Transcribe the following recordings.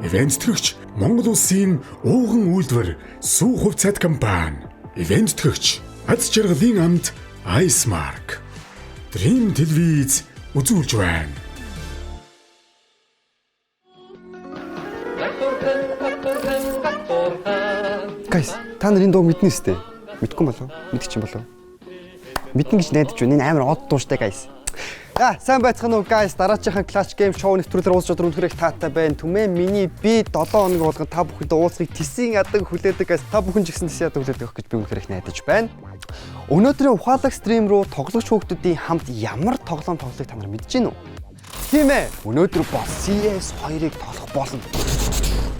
Ивент төгч Монгол улсын ууган үйлдвэр Сүү хувьцаат компани. Ивент төгч аз жаргалын амт Icemark. Dream телевиз үзүүлж байна. Guys, та нарын дуу мэднэ үстэй. Мэдгүй болов? Мэдчих юм болов? Мэднэ гэж найдаж байна. Энэ амар од дууштай guys. Сайн байцгаана уу guys. Дараачихан Clash Game show нэвтрүүлгээр уулзч өдөр үнэхээр их таатай байна. Түмэн миний би 7 хоног болгон та бүхэнд уулзахыг тисийн ядаг хүлээдэг guys. Та бүхэн ч гэсэн тисийн ядаг хүлээдэг гэж би үнэхээр их найдаж байна. Өнөөдрийн ухаалаг стрим руу тоглогч хүүхдүүдийн хамт ямар тоглоом тоглохыг та нар мэдэж байна уу? Тийм ээ. Өнөөдөр бол CS 2-ыг тоглох болно.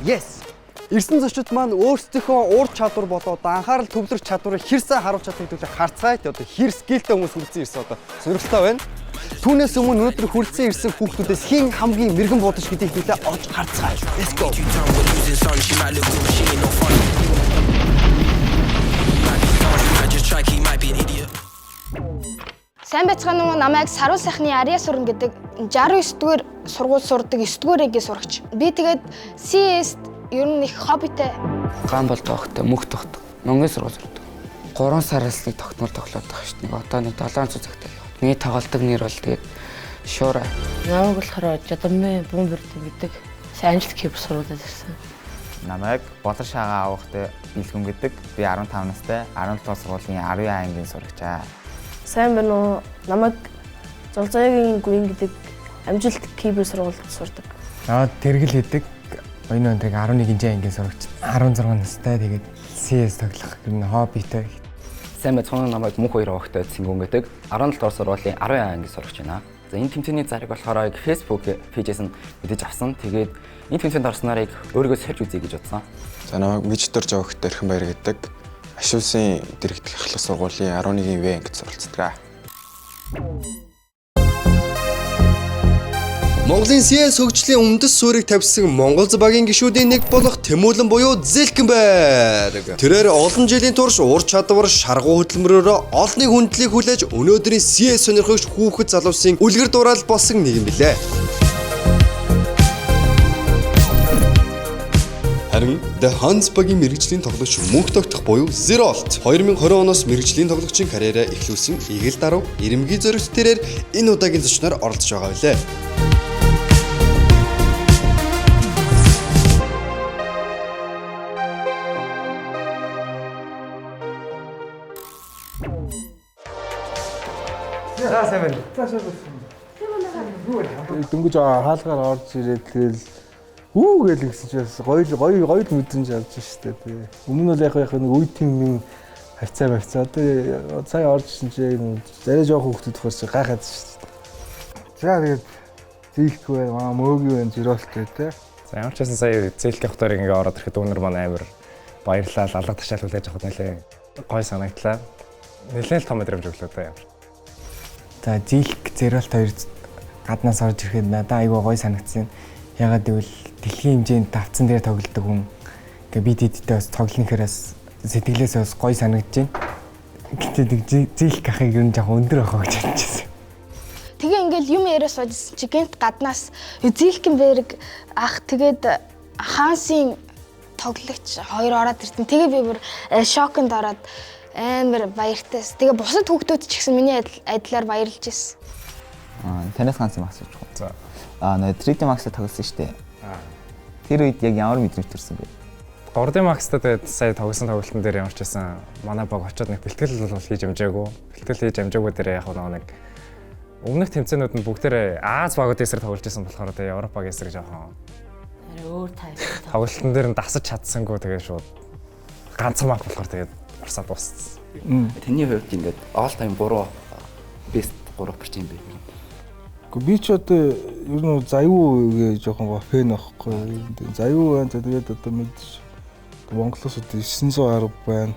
Yes. Ирсэн зочид маань өөрсдийнхөө ур чадвар болоод анхаарал төвлөрөх чадварыг хэрсэн харуулж чадах хэдүүлээ харцгаая. Одоо хэр скиллтэй хүмүүс хүрсэн ирсэн одоо сонирхолтой байна. Түүнээс өмнө өнөөдөр хүрсэн ирсэн хүүхдүүдээс хэн хамгийн мэрэгэн бодож гэдгийг хэдүүлээ олж харцгаая. Let's go. Сайн байцгаана уу? Намайг Саруу сайхны Арья Сүрэн гэдэг 69-р сургууль сурдаг 9-р ангийн сурагч. Би тэгээд CS ер нь их хоббитэй. Ган бол тогтоо мөх тогтоо. Монголын сургууль сурдаг. 3 сараас нэг тогтмол тоглоод байгаа шүү дээ. Одоо нэг 700 цагтай. Миний тоглолтог нэр бол тэгээд Шуура. Намайг болохоор Жадамны бомбер гэдэг Анжел Кип сургуулиуд ирсэн. Намайг Болор Шагаа авахтай Илгүн гэдэг. Би 15 настай 17 дугаар сургуулийн 10 ангийн сурагчаа. Сайн байна уу? Намайг Золзоогийн гүн гэдэг Амжилт Кибер сургуульд сурдаг. Тэргэл хийдэг. Оюун өндрийг 11 ангийн сурагч. 16 настай тэгээд CS тоглох юм хоббитэй. Сайн байцгаана уу? Намайг мөнх 2 авахтай Цингүн гэдэг 17 дугаар сургуулийн 10 ангийн сурагч байна. За энэ тэмцээний зариг болохоор Facebook пэйжээс нь мэдэж авсан. Тэгээд энэ тэмцээнд орсноор өөрийгөө сольж үзье гэж бодсон. За намайг Мижтер Жогтой Эрхэнбаяр гэдэг. Ашуулсын дэргэдэл ахлах сургуулийн 11 В ангид суралцдаг. Монголын CS хөгжлийн үндэс суурийг тавьсан Монгол багийн гишүүдийн нэг болох Тэмүүлэн буюу Зэлкэнбайр. Тэрээр олон жилийн турш ур чадвар шаргуу хөдөлмөрөөр олонний хүндлийг хүлээж өнөөдрийн CS сонирхогч хүүхэд залуусын үлгэр дуурайл болсон нэгэн билээ. Харин The Hans багийн мэргэжлийн тоглогч мөнх тогтох буюу Zerolt 2020 оноос мэргэжлийн тоглогчийн карьераа эхлүүлсэн Игэл Дарав Ирэмгийн зоригт тэрээр энэ удаагийн зочноор оролцож байгаа билээ. Дөнгөж хаалгаар орж ирээд тэгэл үү гэл гисэн чинь гоё мэдрэмж авч штэ тий. Өмнө нь бол яг нэг үе тимийн хавцаа. Одоо сая орж ирсэн чинь зарай жоох хүүхдүүд хөрч гайхаад штэ. За тэгээд зээлхгүй байна, мөөгийн байна, Zerolt тий. За ямар ч байсан сая зээлх явахтаар ингээ ороод ирэхэд өнөр маань амар баярлалаа, алга ташаал хүлээж авахд нэлээ гоё санагдлаа. Нэлээд том мэдрэмж өглөө та ямар. За Zerolt 2 гаднаас орж ирэхэд надад айгүй гоё санагдсан. Ягаад гэвэл дэлхийн хэмжээнд давцсан дээр тоглодог хүн. Ингээ бид хэдтэй бас тоглохныхээс сэтгэлээсээ бас гоё санагдаж байна. Гэтэ Zerolt ахыг ер нь жоохон өндөр авах гэж бодчихсон. Тэгээ ингээл юм яриа суужсэн чи гэнт гаднаас Зэлкэнбайр ах тэгээд Хансын тоглогч хоёр ороод ирсэн. Тэгээ би бүр шоконд ороод амар баяртайс. Тэгээ бусад хүүхдүүд ч гэсэн миний адилаар баярлж ирсэн. Танаас ганц юм асууж байгаа. За 3D Max-д тоглосон шүү дээ. Тэр үед яг ямар мэдрэмж төрсөн бэ? 3D Max-д тэгээд сая тоглосон тоглолтын дээр ямар ч байсан манай баг очоод нэг бэлтгэл бол хийж амжаагүй. Бэлтгэл хийж амжаагүй дээр яг нэг өмнөх тэмцээнүүд нь бүгдээрээ Аз багууд эсрэг тоглож байсан болохоор тэгээд Европ баг эсрэг жоохон Өөр тайван. тоглолтын дээр нь дасаж чадсангүй тэгээд шууд ганцхан баг болохоор тэгээд урсаад дууссан. Таны хувьд ингээд all time 3 best 3% юм бэ? Би ч одоо ер нь заюугээ жоохон фэн авахгүй. Заюу байна. Тэгээд одоо мэдээж Монголоос одоо 910 байна.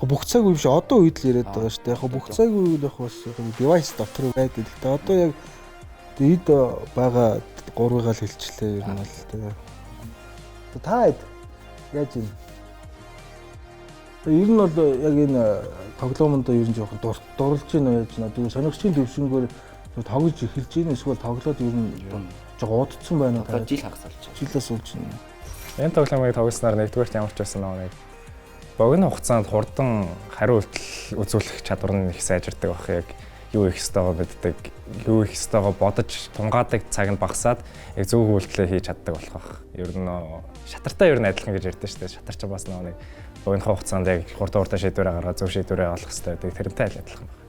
Бүх цаг үе биш одоо үед л яриад байгаа шүү дээ. Яг бүх цаг үе яг бас девайс дотор байдаг. Гэхдээ одоо яг эд байгаа 3-ыг л хэлчихлээ ер нь бол тэгээ. Та яаж юм? Ер нь бол яг энэ тоглоомонд ер нь жоохон дурлж байна яаж нэ. Сонирхчийн төвшнгөөр тоглож эхэлж байна. Эсвэл тоглоод ер нь жоо удцсан байна Одоо жил хагас болж байна. жилээс болж байна. Энэ тоглоомыг тоглосноор нэгдүгээрт ямар ч байсан нэг богино хугацаанд хурдан хариу үйлдэл үзүүлэх чадвар нь их сайжирдаг байх яг юу их ёстойгоо мэддэг, юу их ёстойгоо бодож тунгаадаг цаг нь багасаад яг зөв үйлдэлээ хийж чаддаг болох байх. Ер нь шатартай ер нь адилхан гэж ярьдэн шүү дээ. Шатарч бас нэг богино хугацаанд яг хурдан шийдвэрээ гаргаад зөв шийдвэрээ олох хэрэгтэй. Тэрнтэй адилхан байна.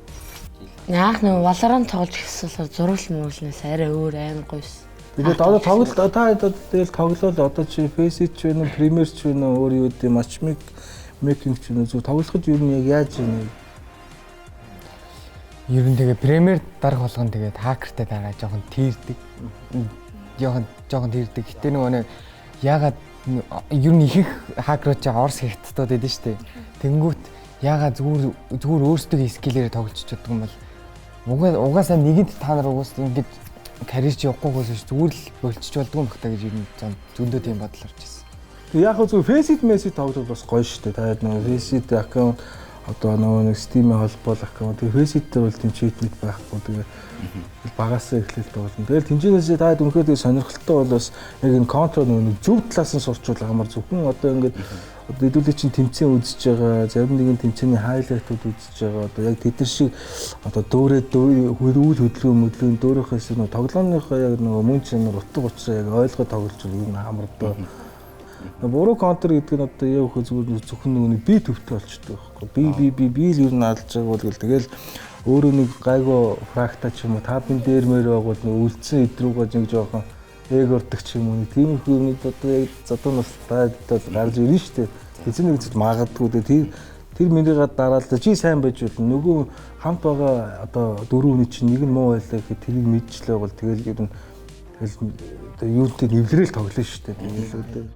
Наах нэг Valorant тоглож эхэлсэн зурвал мөрөлнөөс арай өөр амар гойс. Тэгээд одоо тоглолт тэгэл тоглол одоо чи Face ч вэ, Premier ч вэ, өөр юу гэдэг матч мейкинг ч вэ, зөв тоглоход юу нь яг яаж юм. Ер нь тэгээ Premier дарга болгон тэгээд хакертай дараа жоохон тийрдэг. Жоохон тийрдэг. Гэтэ нөгөө нэг ягаад ер нь ихэнх хакерууд чи орс хятадууд байдэн штэ. Тэнгүүт ягаад зүгээр өөрсдөө скиллээрээ тоглож чаддаг юм бол угаасаа нэгэнд та нар угаасаа ингэж карьер чи явахгүйгээс зүгээр л болчих болдгоо юм хта гэж ер нь зөндөө тийм бодол орж ирсэн. Яг зөв Face Messi тоглол бас гоё штэ. Таад нөгөө Face аккаунт одоо нөгөө нэг Steam-ийн холбоол аккаунт. Тэгээ Face-тэй бол тийм читмэд байхгүй. Тэгээ багасаа эхлээл тоглоно. Тэгэл тэнцэнээс таад үнэхээр сонирхолтой бол бас яг энэ контр нөгөө зөв талаас нь сурчвал амар зөвхөн одоо ингээд хэдүүлээ чинь тэмцээн үзэж байгаа, зарим нэгэн тэмцээний хайлайтууд үзэж байгаа. Одоо яг тэд нар шиг одоо үйл хөдлөмөдлөө дөөрөхөөс нөгөө тоглоомынхоо яг нөгөө мөн чанар утга учираа яг ойлгоод тоглож байгаа юм амар доо. Буруу контр гэдэг нь одоо яг зүгээр зөвхөн нөгөө би төвтэй болчтой байхгүй. Би л ер нь алж байгаа бол тэгэл өөрөө нэг гайгүй фракта ч юм уу табын дээрмээр байгуул нөгөө үлдсэн идрүүгөө нэг жоохон ээг ордог ч юм уу тийм их юмнууд одоо яг задуунаас гарч ирнэ шүү дээ. Эзэн нэг зүйл магадгүй тэр минийгаа дараал чи сайн байж болно. Нөгөө хамт байгаа одоо 4 хүний чинь нэг нь муу байлаа гэхэд тэрийг мэдчихлээ бол тэгэл ер нь тэгэл юунтэй нэвлэрэл тоглоно шүү дээ. Тэгэл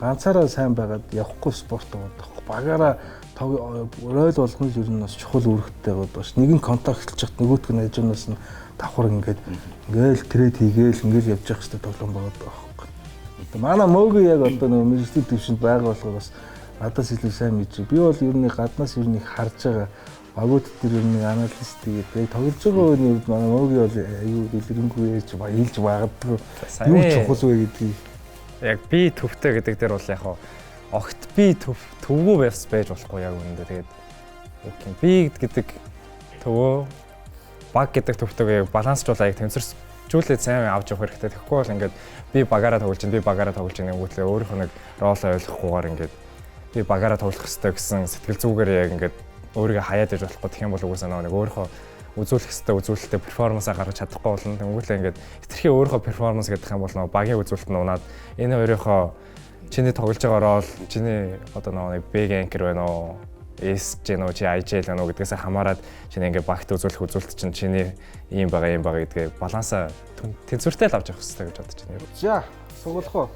ганцаараа сайн байгаад явахгүй спорт байгаа. Багаараа ройл болгоно л ер нь бас чухал үүрэгтэй байгаа бас. Нэгэн контакт эхэлж хат нөгөөтг нь ажиунаас нь давхар ингээл трейд хийгээл ингээл явж явах хэрэгтэй тоглоом байгаа байхгүй. Манай мөөг яг одоо нөгөө мэргэжлийн төвшөнд байгаа болохоор бас надаас илүү сайн мэдээ. Би бол ер нь гаднаас ер нь харж байгаа. Багууд дээр ер нь аналист тэгээд тоглож байгаа үеийн үед манай мөөг бол аюу дэлгэрэнгүй хэлж багадгүй. Юу чухал вэ гэдгийг яг би төвтэй гэдэг дээр бол яг огт би төвгөө байж болохгүй яг үүндээ. Тэгээд би гэдэг төвөө баг гэдэг төвтэйгээ балансчлуулаа яг тэнцвэржүүлээд сайн авч явах хэрэгтэй. Тэгэхгүй бол ингээд би багаараа тоглож байна гүтлээ өөрийнхөө нэг ролоо ойлгохгүйгээр ингээд би багаараа тоглох хэрэгтэй гэсэн сэтгэл зүгээр яг ингээд өөрийгөө хаяад иж болохгүй гэх юм бол угсаа нэг өөрийнхөө үзүүлэх хэрэгтэй үзүүлэлтээ перформансаа гаргаж чадахгүй болно. Тэнгүүлээ ингээд хэтэрхий өөрийнхөө перформанс гэдэг юм бол нөгөө багийн үзүүлэлт нь унаад энэ өөрийнхөө чиний тоглож байгаа рол чиний одоо нэг бэг анкер байна уу эс ч нөө чи IJL нөө гэдгээс хамаарат чиний ингээд багт үзүүлэх үзүүлэлт чинь чиний ийм байгаа гэдгээ балансаа тэнцвэртэй л авч явах хэрэгтэй гэж бодож байна. За суглах уу.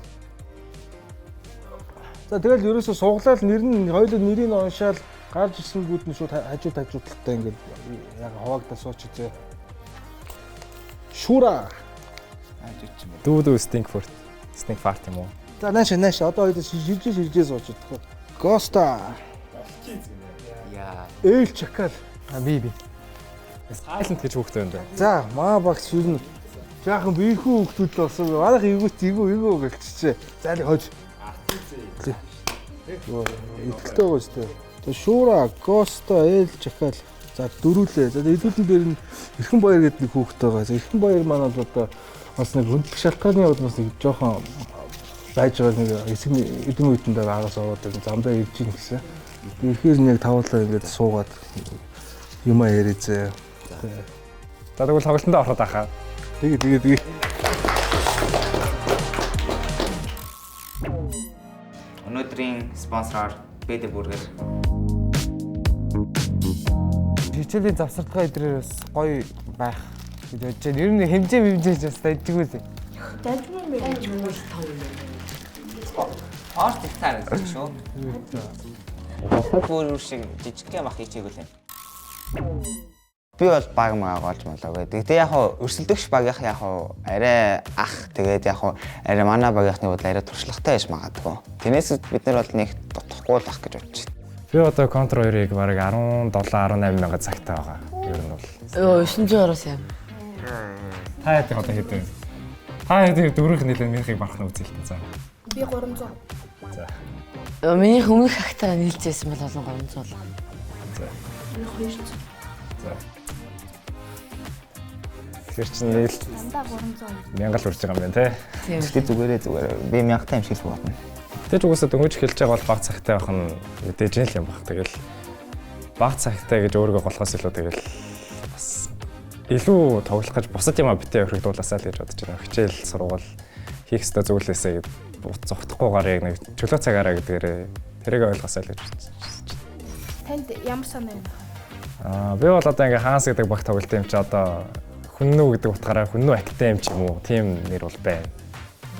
За тэгэл ерөөсөө суглаад хоёулаа нэрийг уншаал гарч ирсэнгүүд нь шууд хажуудтай ингээд яг хаваагдаа сууч үзээ. Шура. Дүү Stinkfart юм уу? За нааш одоо хоёул шилжээ сууч идэх. Госта. Яа. Ээл чакал. Би. Silent гэж хүүхдээ юм байна. За маа багс юу н жаахан биехүү хүүхдүүд л болсон. Манайх эйгүү гэлчихжээ. За хойж. Идэлтэй байгаа шүү дээ. Тэгээ Шура, Госта, Ээл чакал. За дөрүүлээ. За хэдүүлэн дээр нь Эрхэн Баяр гэдэг нэг хүүхдээ байгаа. Эрхэн Баяр маань бол одоо бас нэг хөндлөх шалтгааны удаас нэг жоохон байж байгаа нэг эдэн үеийн дээр агаас ороод замдаа ирж ийн гэсэн. Тэгэхээр нь яг тавуулаа ингээд суугаад юмаа яриазээ. За тэгвэл тоглолтонд ороход ахаа. Тэгээ. Өнөөдрийн спонсороор Бэдэ бургер. Хичээлийн завсардгаа идрээр бас гоё байх гэж бодож байна. Ер нь хэмжээ бас дайжгүй л. Орт их таарч шүү. Бүр шиг жижигхэн мах хийчихээг үлээ. Би бол баг олж болоо гэдэг. Тэгээ яг өрсөлдөгч багийнх яг арай ах тэгээд яг арай манай багийнхны бол арай туршлагатай байж магадгүй. Тэрнээс бид нар бол нэг дутхгүй л ах гэж бодож байна. Би одоо Contra 2-ыг бараг 17-18 мянган цагтай байгаа. Ер нь бол. 900-оос юм. Та яадаг одоо хэдэн? тэр дөрөв нэлээд минийхийг мархна үзье л та. За. Би 300. За. Миний өмнөх хагтаа нийлжсэн бол олон 300 л. За. Би 200. За. Тэгэхээр чинь нийл Дандаа 300. 1000 л урж байгаа юм байна те. Тэг зүгээрээ би 1000 юм шиг л бодно. Тэр угаасаа дөнгөж эхэлж байгаа бол баг цагтай байх нь мэдээж л юм баг. Тэгэл баг цагтай гэж өөрийгөө голохоос илүү тэгэл бас илүү тоглох гэж бусад юм битээ өргөдүүлээсаа л гэж бодож байна. Хичээл сургууль хийх ёстой зүйлээсээ зогтохгүйгээр яг нэг чөлөө цагаараа гэдгээрээ тэрийг ойлгосоо л гэж бодож байна. Танд ямар санаа юм бэ? Би бол одоо ингээ хаанс гэдэг баг тоглолт юм чи одоо хүннүү гэдэг утгаараа хүннүү акттай юм ч юм уу тийм нэр бол байна.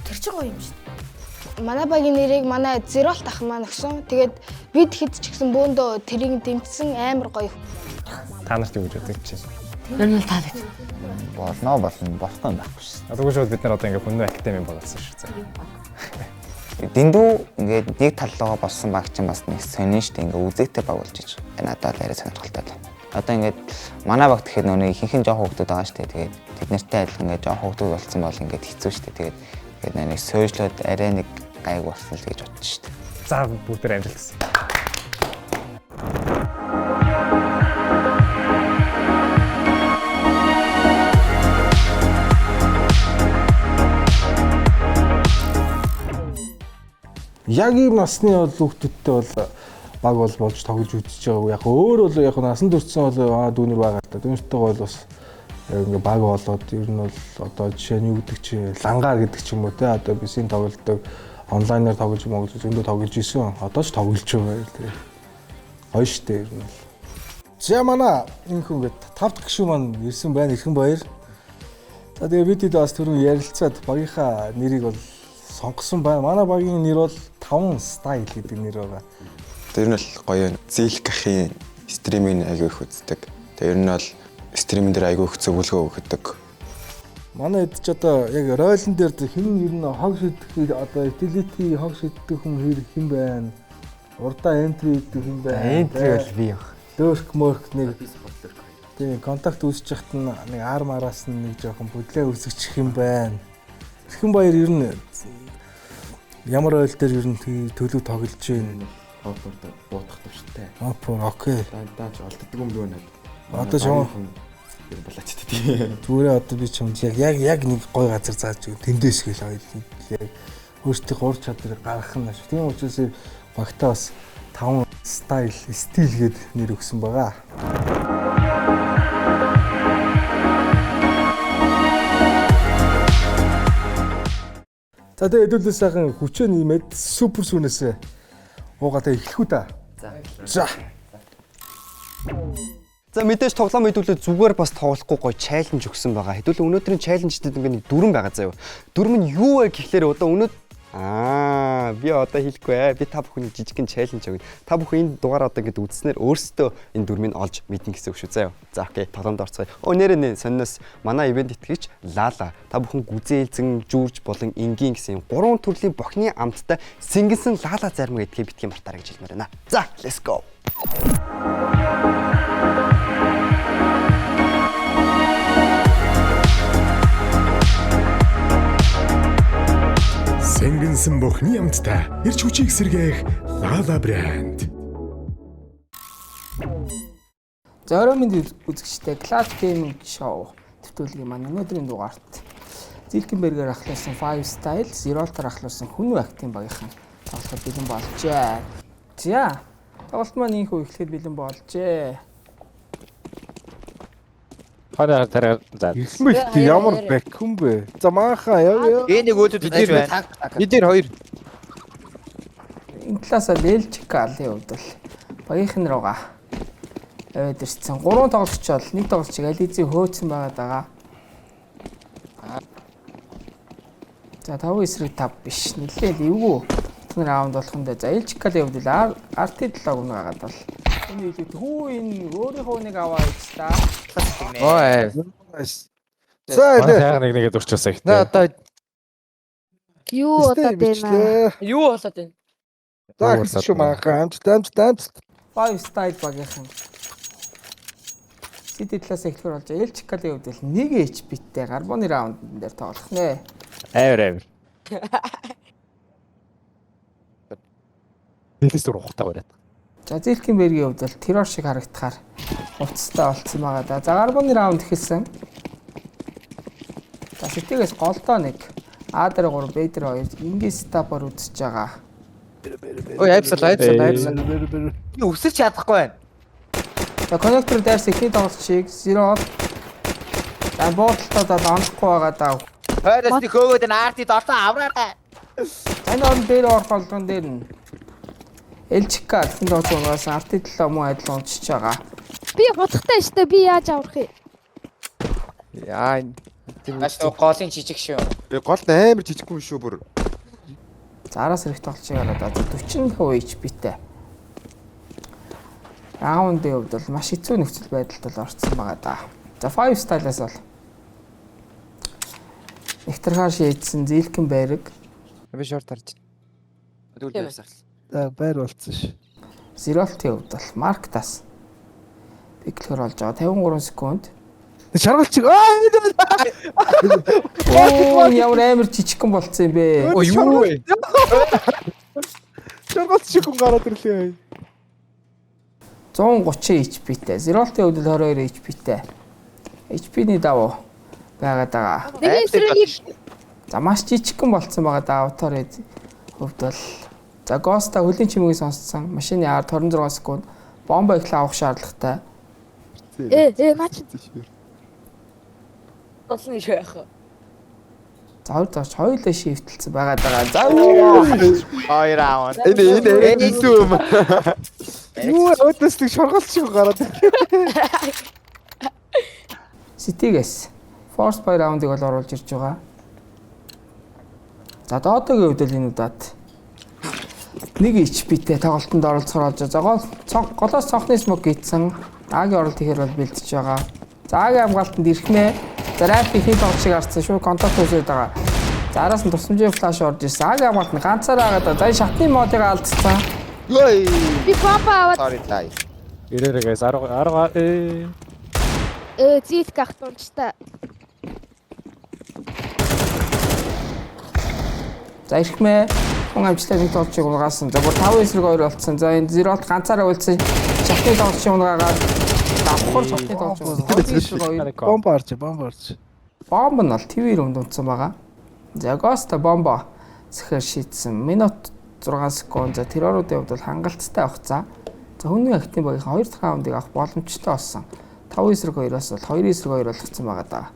Тэр чинь гоё юм шүү дээ. Манай багийн нэрийг манай Зеролт ах маань өгсөн. Тэгээд бид хэд ч гэсэн бөөндөө тэрийг дэмжсэн амар гоё. Та нарт юу гэж бодож чинь? Тэр нь таад. Болно болохгүй юм байхгүй шүү. Тэгвэл шууд бид нар одоо ингээ хүннүү акттай юм болсон шүү дээ. Дэндүү ингээд нэг таллаа болсон баг чинь бас нэг сонин шүү дээ. Ингээ үзэгтэй баг болж иж. Надад арай сонирхолтой байна. Одоо ингээд манай баг тэгэхээр нөө ихэнх нь жоох хүүхдүүд байгаа шүү дээ. Тэгээд тэд нартай адилхан ингээд жоох хүүхдүүд болсон бол ингээд хэцүү шүү дээ. Тэгээд нэг сойжлоод арай нэг гайг болсон л гэж бодчих шүү дээ. За бүгд амжилт гэсэн. Яг ийм насны бол хүүхдүүдтэй бол баг бол болж тоглож үзэж байгаа. Яг өөр бол яг насан туршсан бол дүүнэр байгаа та. Дүүнэртэйгээ бол бас ингээ баг болоод ер нь бол одоо жишээ нь юу гэдэг чи лангаар гэдэг ч юм уу те одоо бисийн тоглолтог онлайнаар тоглож зөндөө тоглож исэн. Одоо ч тоглож байгаа те. Гоё штэ ер нь бол. За манай энэ хүн ингээд 5 дахь гишүүн маань ирсэн байна. Ирхэн баяр. За тэгээ бид хэд бас түрүүн ярилцаад багийнхаа нэрийг бол сонгосон байна. Манай багийн нэр бол 5 style гэдэг нэр байгаа. Тэр нь бол гоё зээлкхийн стриминг аягүй их үздэг. Тэгээ ер нь бол стриминг дээр аягүй их зөвлөгөө өгдөг. Манай хэд ч одоо яг ройлн дээр хэн ер нь хог шидэх одоо utility хог шидэх хүн хэн байна? Урдаа entry гэдэг хэн байна? Entry бол би яг. Дөрк мөрк нэг тийм контакт үүсэж яхад нэг араас нь нэг жоохон бүдлээ үүсгэж хэн байна? Эрхэн баяр ер нь ямар ойл дээр ер нь төлөв тоглож байна? Хопорд буутах төвштэй. Окей. Дандаа ч олддог юм дөө надад. Одоо жоо балаач тийм. Зүгээр одоо би ч юм яг нэг гой газар зааж өгөн тэндээс хэл ойл яг өөртөө гур чадрыг гаргах нь шүү. Тийм учраас багтаа бас 5 стил гээд нэр өгсөн байгаа. За тэгээ хэдүүлээ сайхан хүчээ нэмээд супер сүнээс уугатай эхлэх үү да. За. За мэдээж тоглоом хэдүүлээ зүгээр бас тоглохгүй гоё чаленж өгсөн байгаа. Хэдүүлээ өнөөдрийн чаленжтэд ингээ нэг дүрэн байгаа заяа. Дүрм нь юу вэ гэхлээр одоо би одоо хэлэхгүй ээ. Би та бүхний жижигхэн чаленж өгнө. Та бүхэн энэ дугаар одоо ингэ үзснээр өөрсдөө энэ дүрмийг олж мэднэ гэсэн үг шүү заяа. За окей, тоглоомд орцгоё. Нэрээ сонноос манай ивент итгэгч Лала. Та бүхэн гүзээлзэн, жүүрж болон энгийн гэсэн 3 төрлийн бохны амттай сэнгэнсэн Лала зарим гэдгийг битгий мартаарай гэж хэлмээр байна. За, let's go. Сэнгэнсэн бохны амттай ирч хүчийг сэргээх Lala брэнд. Зоримын үзэгчтэй Clash Gaming Show нэвтрүүлгийн маань өнөөдрийн дугаарт Зилкенбергер ахлуулсан 5 Style, Zerolter ахлуулсан хүн актийн багийнхан тоглолт бэлэн болжээ. За, тоглолт маань ийхүү эхлэхэд бэлэн болжээ. Хараа ихмэлт ямар бэкхэм бэ? За маахан яа. Энийг өөдөд байж байна. Эдгээр хоёр. Энэ талаасаа Лелчик алын хувьд бол багийнхан руугаа аваад ирсэн. 3 тоглогч бол нэг тоглогчийг Ализиг хөөцсөн байгаа. За 5 эсрэг 5 биш. Нэлээд эвгүй. Тэр раунд болох юм да. За Лелчикалын хувьд л RT 7 гүн гагаад бол энэ илүү энэ өөрийнхөө нэг аваа ичта. Ой. За нэгээд өрчөөсэй ихтэй. Одоо Юу удаад байна? юу болоод байна? За шүү маахан амт. 5 Style багийнхан. Сити талаас эхлэхээр болж Элчикалын хувьд л 1 HP-тэй гарбоны раунд дээр тоглох нэ. Амар. Нэлээс дөр ухтаа бариад. За Зилкенбергийн хувьд бол террор шиг харагдахаар хувцастай болцсон байгаа да. За гарбуны раунд эхэлсэн. За Ситигээс голдоо 1, А дээр 3, Б дээр 2 ингийн стапор үзэж байгаа. Ой, айвсал. Би өсөж чадахгүй байна. За коннектор дээрс ихний тоглолтыг 0. За буудлуудад онохгүй байгаа даа. Хойроос хөөгөөд н арти дортой авраарай. Энэ он дээр орох болгон дээр нь Элчка гэсэн дооцоогоос арти 7 муу адил унчиж байгаа. Би хутгатай штэ би яаж аврах юм? Яа. Маш голын жижиг шүү. Би голд амар жижиггүй шүү бүр. За араас ирэх тоглолтыг хараад 40% HP-тэй. Раундын хувьд бол маш хэцүү нөхцөл байдалд бол орцсон байгаа да. За 5 стайлаас бол Нэгтрхаар шийдсэн Зилкенберг. Би шорт харж байна. Тэгвэл би ясаар. За байр болцсон ш. Зиролтын хувьд бол Марктас биглэр болж байгаа 53 секунд. Шаргалч. Оо ямар амар жижигхэн болцсон юм бэ? Оо юу вэ? Шаргалч шиг хүн гараад ирлээ. 130 HP-тэй. Зиролтын хувьд 22 HP-тэй. HP-ний давуу байгаад байгаа. Нэг эсрэг За маш жижигхэн болцсон байгаа да аватар хувьд бол за Госта хөлийн чимэгийг сонссон. Машины ард 26 секунд бомбо их авах шаардлагатай. наач. Олны шээх. За хоёулаа шифтэлсэн байгаа даа. За Хоёр раунд. Энэ юм. Юу өдөөс нэг шаргалч шиг гараад ирлээ. Ситигээс Force by раундыг бол оруулж ирж байгаа. За доодогийн хувьд л энэ удаад 1 HP-тэй тоглолтод оролцохоор болж байгаа. Голоос цонхны смог хийсэн. Агийн оролт ихээр бол бэлдэж байгаа. За Агийн хамгаалтанд ирхмээ. За райт ихний тоглолт шиг харцсан шүү. Контакт үүсээд байгаа. За араас нь тусламжийн флаш орж ирсэн. Агийн хамгаалт нь ганцаараа агаад. За шатны модыг алдсан. Би бомба аваад. Sorry тай. Ирээрээс 10 Зилк ах дунчтай. За ирхмээ. Хүн амжилттай нэг тоглолтыг угаасан. За бүр 5 эсрэг 2 болцсон. За энэ Зиролт ганцаараа үлдсэн. Шатны тоглолтыг угаагаад давхар шатны тоглолт. Бомбо орж. Бомб нь бол TV рүүнд унтсан байгаа. За Госта бомбо сэхэр шийдсэн. Минут 6 секунд. За терроруудын хувьд бол хангалттай хугацаа. За хүний актив багийн 2 дахь раундыг авах боломжтой болсон. 5 эсрэг 2-оос бол 2 эсрэг 2 болгоцсон байгаа даа.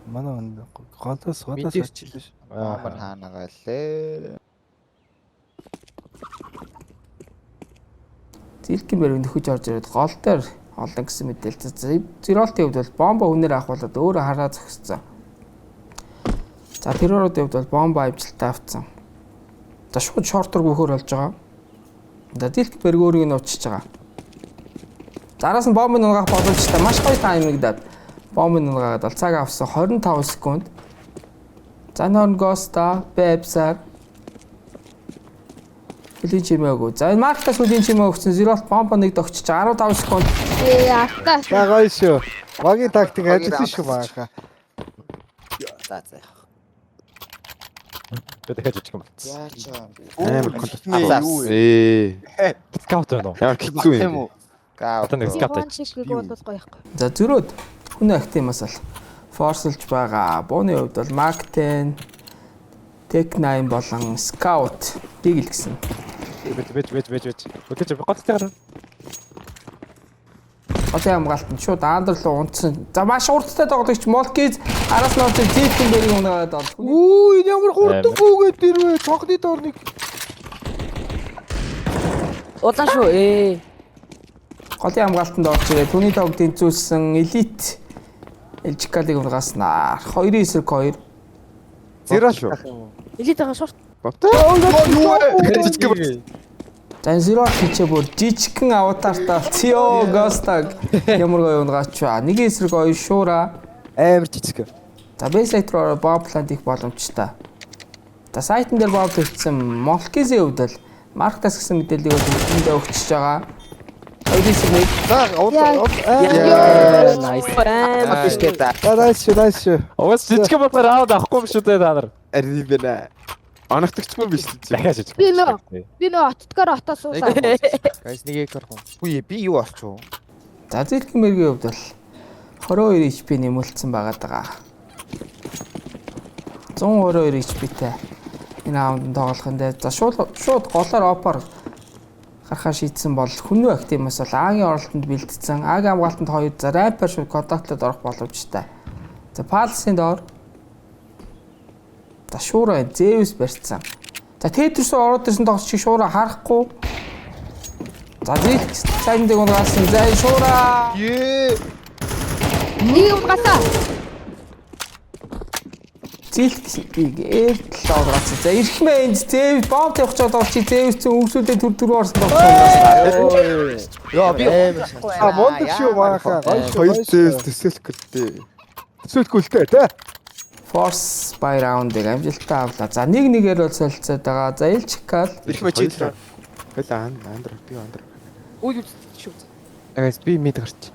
Манай голоос очилээ ш. Бомб хаанагаа лээ. Зилкенберг нөхөж орж ирээд гол дээр олон гэсэн мэдээлэл. Зиролтын хувьд бол бомбо хүнээр авахулаад өөрөө хараа зогссон. За терроруудын хувьд бол бомбо амжилттай авцсан. За шууд шортор гөхөр болж байгаа. За Зилкенберг өөрийг нь уучиж байгаа. Зараас нь бомбын нугаах боломжтой маш гоё таймингдаад бомбын нугаагаад бол цаг авсан 25 секунд. За нон Госта Бэбсар хөлийн чимээгүй. За энэ Марктас хөлийн чимээ өгсөн Зиролт бомбо нэг догчиж 15 секунд. Ата. За гоё шүү. Багийн тактик ажилласан шүү бааха. За. дахиад жижиг юм болцсон. Амар контент. Скаут байна уу? Ямар хэцүү юм. Одоо нэг скаут бол гоё ихгүй. За зөрөөд хүний актимаас бол форсолж байгаа. Бууны хувьд бол Mark 10, Tech 9 болон Scout бигл гэсэн. Бэж. Өдөрч гоцтой гарна. Хотын хамгаалт нь шууд аандар руу унтсан. За маш урттай тоглогч Молкиз араас нь орж Зилкенберг унаад бол. Үу энэ ямар хурдан бүүгээд ирвэ. Цогны доорныг. Улаан шүү. Хотын хамгаалтанд орж ирээ. Түүний тоог тэнцүүлсэн элит Элжикалыг унгааснаа. 2-2. Зэра шүү. Элит байгаа шорт. Жижиг юм. За зero хийчээ бүр жижигхэн аватартай Цио Гостаг ямар гоё унгаач ба. Нэг эсрэг гоё шуура амар жижиг. За бейсайт руу бомпланд их боломжтой. За сайтн дээр бомп хийсэн Молкизийн хувьд л Марктас гэсэн мэдээллийг өндөө өгчөж байгаа. Хоёрын Nice. Уус жижиг болохоор аваад авахгүй юм шүү дээ та нар. Ари бэнэ. Анхдагчгүй биш үү? Дахиад хийж. Би нөө оттгоор отоо суулаа. Гайс нэг яг харах. Үгүй би юу орчоо. За зэлхэн мэргийн хувьд бол 22 HP нэмүүлсэн байгаад байгаа. 122 HP-тэй энэ раунд тоглох нь дээр за шууд голоор опор гарахаа шийдсэн бол хүннүү активмаас бол Агийн оролтонд бэлдсэн. Агийн хамгаалтанд 2 за райпер шууд контактлаад орох боломжтой. За палсын доор за шуура Зевс барьцсан. За Тетрис ороод ирсэн тоглогч шиг шуура харахгүй. За зэлх сайнд дэг унгасан. За шуура. Нэг унгасаа. Зэлхийг ээлтлээ. За ирэх мэн Зевс бомб тавих гэж байгаа чи Зевс зэн өгсөдөө төр орсон тоглогч. Яа би мондөг шүү мааха. Хоёр зэвс төсөөлөх гэлтэй. Төсөөлөхтэй тий. Force by round-ыг амжилттай авлаа. За 1-1-ээр бол солилцоод байгаа. За Элчкал Ирэх мэ чи. Хэл андр би андр. Үгүй шүү. Гайс би мэд гарч.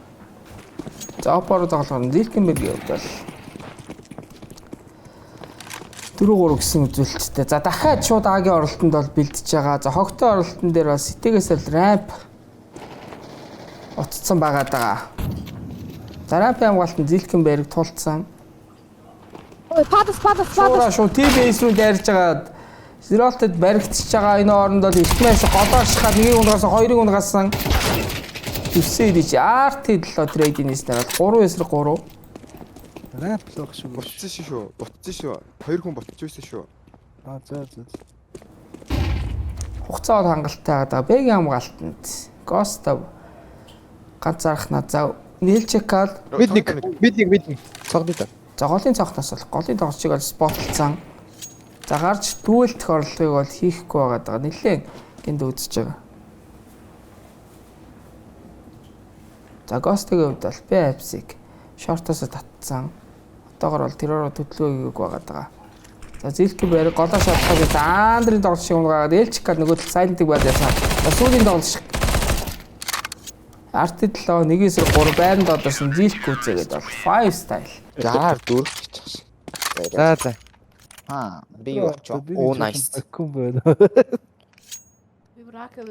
за опор тоглоом Зэлхэнбергийн хувьд бол 4-3 гэсэн үзүүлэлттэй. За дахиад шууд Агийн оролтонд бол бэлдэж байгаа. За хогтой оролтон дээр бас сэтгээс л рамп утцсан байгаад байгаа. За рампын хамгаалтанд Зэлхэнберг тулцсан. Ой, падас. Шуура шууд TBS рүү дайрж байгаа. Зеролтод баригдчихж байгаа энэ оронд бол ихмээс голоор шахаад нэг унгаас хоёрыг унгасан. Үсээд чи RT7 трейдинээс дараа 3-3. Рамп л баг шүү. Бутцсан шүү. Хоёр хүн ботчихсан шүү. За. Хугацаад хангалттай байгаа. Бэгийн хамгаалтанд Госта ганцаархнаа. За Нэлчекал Бид нэг. Цогны та. за голын цогтоос бол голын тоглогчийг бол спотлцсан. За гарч дүүлдэх орлогыг бол хийхгүй байгаа. Нэлээд энд үзэж байгаа. За Гостгийн хувьд бол Бэпсиг шортоос татсан. Одоогор бол тэрөөр төдлөөг байгаа. За Зэлхэнберг голоо шатхаг Андрийн тоглолт шиг унгаад Элчкал нөгөө тал сайлентыг байлаасан. За сүүлийн тоглолт RT7 1-3 байранд одоорсон Зэлх үзээгээд бол 5 style. Жаар дөрөв хийчих. За. Би юу очоо? Оо nice.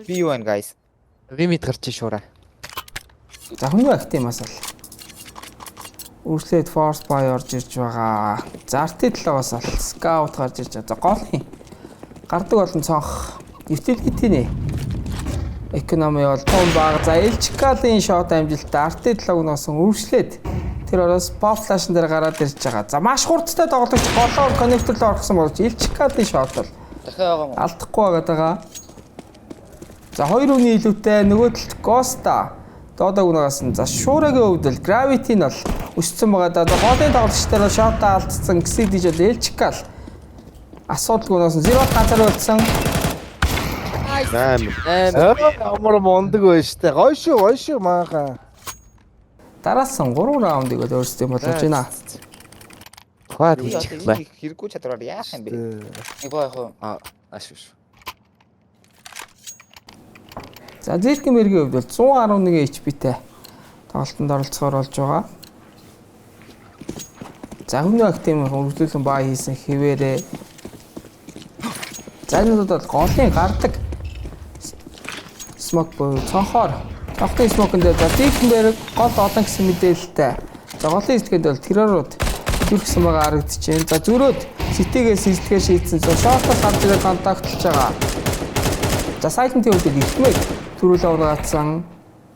Би юу вэ guys? Би мэд гарч шуура. За хүннүү актимаас бол үрслээд force buy орж ирж байгаа. За RT7-аас бол scout гарч ирж байгаа. За голын гардаг болон цонх utility-ний экономи бол том баг. За Элчкалын шот амжилттай RT7-г носон үрслээд тэр ороос pop flash-н дээр гараад ирж байгаа. За маш хурдтай тоглогч голоор connector руу орсон болж Элчкалын шот бол алдахгүй байгаа. За хоёр үний илүүтэй нөгөө талд Госта доодог нугаас нь за шуурагийн хувьд л gravity нь бол өссөн байгаа. За голын тоглогчдоор шотаа алдсан гэсэн диж бол Элчкал асуудалгүй нугаас нь 0 ганцаар үлдсэн. Амар мондөг байж штэ. Гоё шүү мааха. Дараас нь 3 раундыг бол өөрсдөө болгож байна. Хаад хийчих бай. Хэрэггүй чадвараар яах юм бэ? Нэг баа ашгүй. За Зэлхэнбергийн хувьд бол 111 HP-тэй тоглолтод оролцохоор болж байгаа. За өмнө актив хөрвүүлэн баа хийсэн хэвээрээ. За энэ бол голын гардаг смок боо цонхоор автын смокн дээр за Зэлхэнберг гол олон гэсэн мэдээлэлтэй. За голын эсгэнд бол террорууд зүрхсэн байгаа харагдчихээн. За зөрөөд сэтгээс эсдэгээр шийдсэн. За шортос гарч ирээд контактлж байгаа. За сайтын төвөд ихмэг түрүүлээ унгацсан.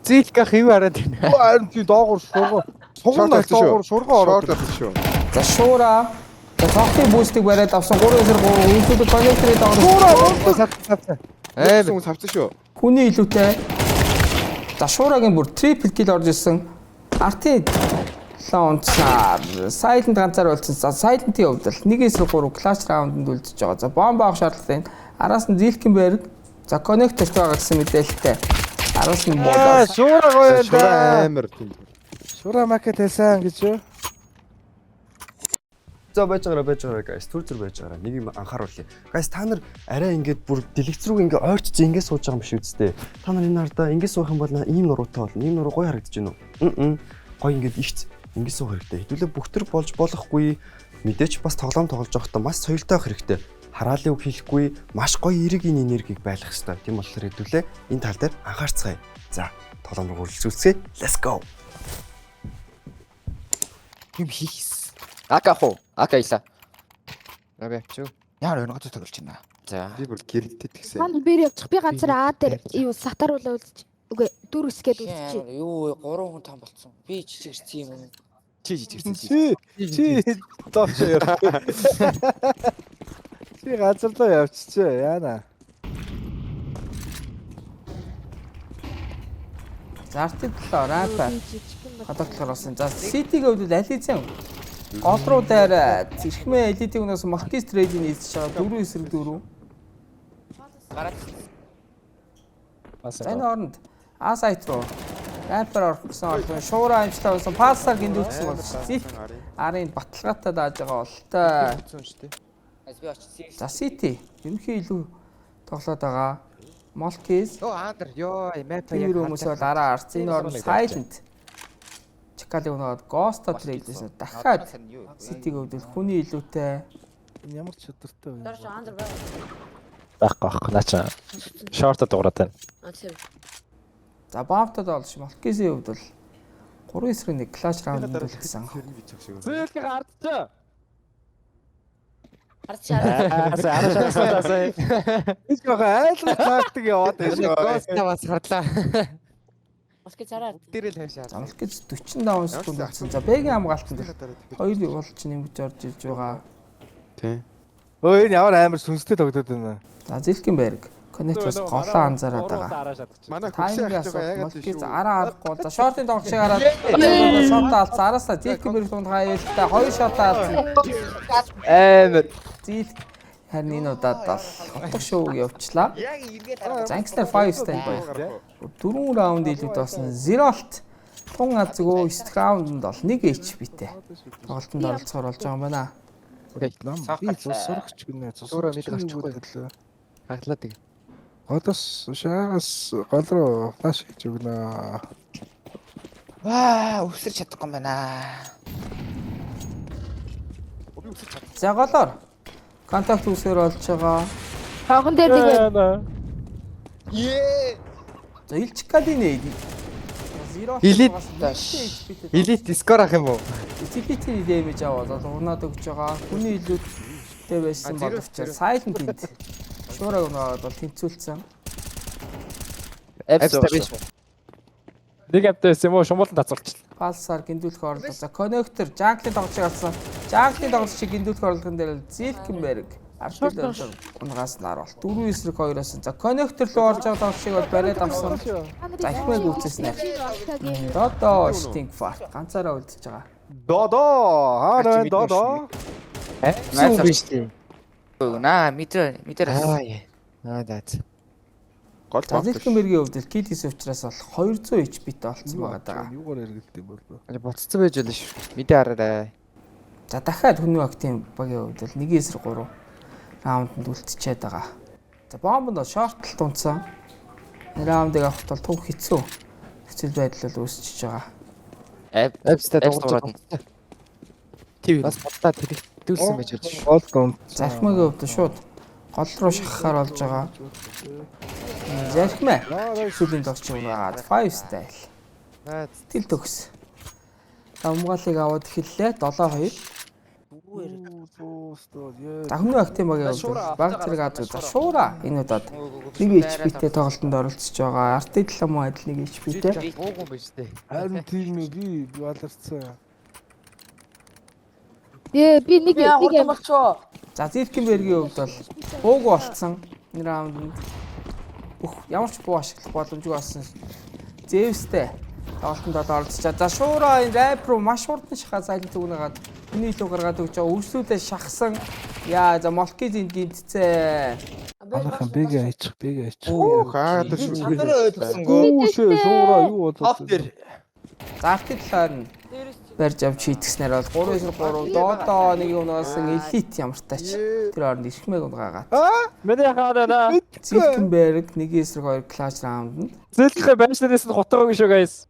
Зэлх хэв хараад байна. Харин тий доогуур шургуу. Суган доогуур шургуу ороод шүү. За шуура за цогтын бүүстийг бариад авсан 3-3 үйлдэл коннекторыг доогуур Савцсан шүү. Хүний илүүтэй. За шуурагийн бүр трипл кил орж ирсэн. RT лаунчаар сайлент ганцаар болсон. За сайлентийн хувьд л 1-3 клаш раунданд үлдэж байгаа. За бомб авах шаардлагатай. Араас нь Зэлхэнберг за коннекторт байгаа гэсэн мэдээлэлтэй. Араас нь болоо. Шуура гоё Шуура амар тийм. Шуура макет хэлсэн гэж юу? За байж байгаа guys түр байж байгаа. Нэг юм анхааруулъя. Guys та нар арай ингээд бүр дэлгэц рүү ингээд ойртож ингээд сууж байгаа юм биш үсттэй. Та нар энэ ардаа ингээд суух юм бол ийм нуруутай болно. Ийм нуруу гоё харагдаж байна уу? Гоё ингээд ихц ингээд суух хэрэгтэй. Хэдүүлээ бүх төр болж болохгүй. Мэдээч бас тоглоом тоглож байхдаа маш соёлтой байх хэрэгтэй. Хараалын үг хэлэхгүй маш гоё эргийн энергийг байлгах хэрэгтэй. Тийм болохоор хэдүүлээ энэ тал дээр анхаарцгаая. За, тоглоом руу үргэлжлүүлцгээе. Let's go. Юм хийс. Акахо. Акайса. Окей, чүү. Яар өнөөгөө тоглож байна. За. Би бүр гэрэлтэд гэсэн. Манд бэр явчих. Би ганцаар А дээр юу сатаруулаа үлдчих. Үгүй дөрөс гээд үлдчих. Юу 3 хүн том болцсон. Би жижигэрсэн юм. Чи доош яа. Чи газарлаа явчихчээ яана. Зартын талаар рапа. Хадагтлахаар болсон. За City-г өвдөл ализэн. Гол руу дээр зэрхмээ элитиг өнөөс Marquis Trade-ийн нийцж байгаа 4 эсрэг 4. Энэ оронд А сайт руу рапер орсон олон шуура амжилттай болсон пассаар гиндүүлсэн болж City арын баталгаатай дааж байгаа болтой. За City ерөнхий илүү тоглоод байгаа. Marquis Андер ёо map яг хүмүүс бол араа арц энэ оронд Silent Чакалыг өнөөд Ghost Trade-ээс дахиад City-г өвдөл хүний илүүтэй Ямар ч чадвартай вэ? Байхгүй наача. Шортод дуурайд байна. За бомбтод олж Marquis-ийн өвдөл 3 эсрэг 1 клаш раунд үлдсэн. Зээлхий гардчаа. Арчаа. Ის гоо тактик яваад байна. Госта бас харлаа. Маркиз араа. Дээрэл хавшаа. Marquis 45 секунд үлдсэн. За Бэгийн хамгаалтанд 2 болж нэмж орж иж байгаа. Тий. Өө энэ ямар амар сүнстэй тогтоод байна. За Зилкенберг Коннекторс голоо анзаараад байгаа. Манай Тайминг Marquis араа арахгүй. За шортын тоглолтыг хараад шорт алдсан. Араасаа Зилкенберг тунд хаяалтай 2 шот алдсан. Амар. Зил харин энэ удаад бол хотго шоуг явуулчлаа. Зангснер 5 стайл байна. 4 раунд илүүд болсон 0-т тун азгүй 9 раундд бол 1 HP-тэй. Тоглолтод оролцохоор болж байгаа юм байна. Би цус сурахч гинэ. Цус Өөрөө нэг гарчихгүй. Хаглаад иг. Одоос шаагаас гол руу флаш хийж өгнө. Өсөрч чадахгүй юм байна. За голоор контакт үсээр болж байгаа. Хонхон дээр нэг байна. За Илчкадины Элит скор ах юм уу? Типитийн дэмэж аваад унаад өгч байгаа. Хүний илүүдтэй байсан боловч Silent энд шуураг унаад бол тэнцүүлсэн. Эпс. Нэг апдээс юм уу шумуулан тацуулчихлаа. Палсаар гиндүүлэх орлого. За коннектор Jungle тоглож авсан. Jungle тоглож шиг гиндүүлэх орлогон дээр Zilkenberg Артил унгаас нар бол 4 эсрэг 2-оос. За коннектор руу орж байгаа тоглож шиг бол бариад авсан. За ихмэг үүсэснээр. Додо Stinkfart ганцаараа үлдчихэж байгаа. Додо хаараа додо. Эцүү биш тийм. Наа мэдэр. Аа даац. Гол Зилкенбергийн өвдөл Кидис учраас бол 200 HP-тэй болцсон байгаа. Юугаар яригдсан бол. Буцсан байж болно шүү. Мэдээ хараарай. За дахиад хүний актив багийн өвдөл 1-3 раундд үлдчихэд байгаа. За бомбонд шортлт унтсан. Раундыг авахт бол төв хэцүү. Хэцүү байдал бол үүсчихэж байгаа. Эпстэй дуурайд. Тийм. Бас боддоо тэрэгдүүлсэн байж болж шүү. Гол дунд. Захимагийн өвдөл шууд гол руу шахахаар болж байгаа. Захимаа сүлийн тогч уураад 5 style. Тэл төгс. Амгаалыг аваад эхэллээ 7-2. За хүний актив багийн өвдөл баг зэрэг ад за шуура энэ удаад 1 HP-тэй тоглолтод оролцож байгаа. Артидл муу адил 1 HP-тэй. Ууган байж тээ. Харин тийм ээ би баларцсан. Би нэг юм болчихоо. За Зилкенбергийн өвд бол бууг болцсон. Энэ раунд ямар ч буу ашиглах боломжгүй болсон. Зевстэй тоглолтод оролцож. За шуура энэ рэп руу маш хурдан шахаа Silent өгнөгээд хүний илүү гаргаад өгч байгаа. Өрсөлдөө шахсан. Яа за Marquis энд гинтцээ. Анхаа бэгээ айчих. Оо хаад шүү. Шуура юу болов? За Артидлаар нь барьж авч хийдгснээр бол 3-3 додо нэг юунаас элит ямартаач тэр оронд ирхмэг унгаагаад. Миний хааdaa. Зилкенберг 1-2 клаш раунд. Зээлхий байшнаас нь готоогүй шүү guys.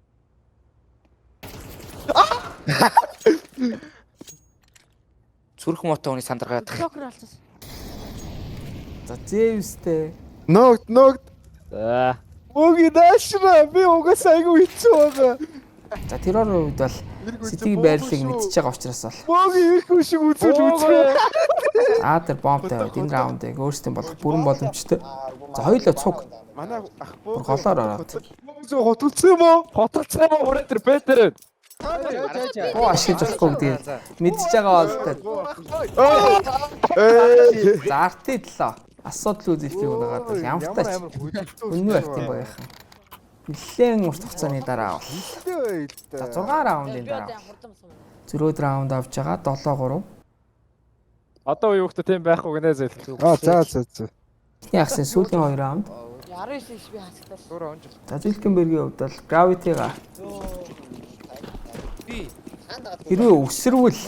Сүрх мотоо хүний сандаргаад. Жокер болсон. За Зевстэй. Ногд. За. Мөгийн даашна би угаасаа айгүй хэцүү байгаа. За террорын үед бол Ситигийн байрлалыг мэдчихэж байгаа учраас бол Мөгийн ирэх шиг үзүүл үзээ. тэр бомбтай байд энэ раундыг өөрсдийн болох бүрэн боломжтой. За хоёулаа цуг. Манай ах Бүр голоор ороод. Мөгийн хотолцсон юм уу? Хотолцсон юм уу? Өөр Петер. Оо ашиглаж болохгүй гэдэг мэдчихэж байгаа бол за арти 7 асуудал үзэлтийг унагаад бол ямар тач үнэн байх юм байна. Нэлээд урт хугацааны дараа бол за 6 раундын дараа 0 раунд авч байгаа 7-3. Одоо юу хөтэ тийм байхгүй гинэ зэлэх. За. Эхний ахсын сүүлийн 2 раунд. 19 биш би хасагдсан. За Зилкенбергийн хувьд бол Gravity-га хэрвээ өсрвөл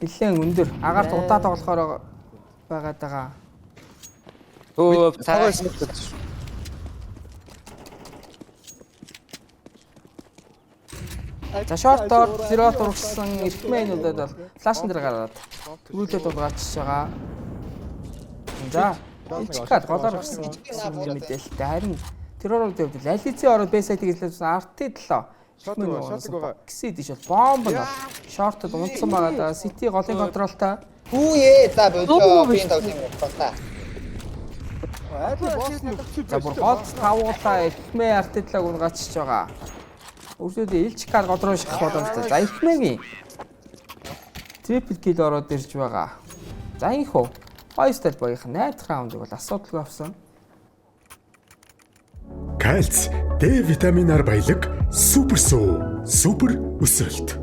нэлээд өндөр агаар удаа тоглохоор байгаад байгаа. Цагаас За шортоор 0 дургсан Эрхмэнүүдэд бол флашн дээр гараад төрүүлээд дулгаачж байгаа. За Ичкад голоор гарсан мэдээлэлтэй харин террорууд хувьд Алицийн ороод бэсайтыг хэлсэн арти 7 Гси дэш бол бомб нь шортод унтсан байгаа. Сити голын контролтой. Хүүе за болоо би тоглох юм байна. За бүр гол тавуулаа Эхмэ артидлаг унгачж байгаа. Өөрсдөө Илчкад гол руу шахах боломжтой. За Эхмэгийн трипл кил ороод ирж байгаа. За инхүү Ойстер багийнх найдах раундыг бол асуудалгүй авсан. Кальц, Д витаминаар баялаг супер суу, супер өсөлт.